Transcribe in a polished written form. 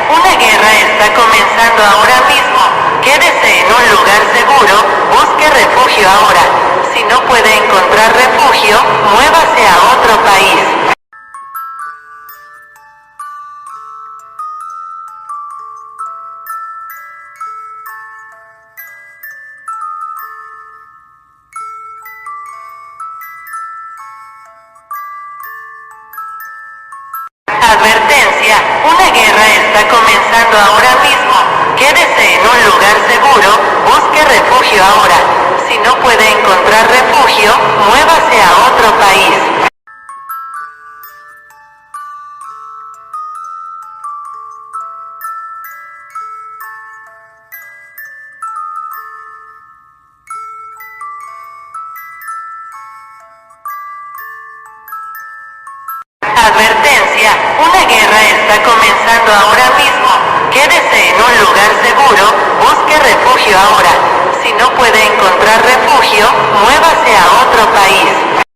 una guerra está comenzando ahora mismo. Quédese en un lugar seguro, busque refugio ahora. Si no puede encontrar refugio, muévase a otro país. Advertencia, una guerra está comenzando ahora mismo. Quédese en un lugar seguro, busque refugio ahora. Si no puede encontrar refugio, muévase a otro país. Advertencia, una guerra está comenzando ahora mismo. Quédese en un lugar seguro, busque refugio ahora. Si no puede encontrar refugio, muévase a otro país.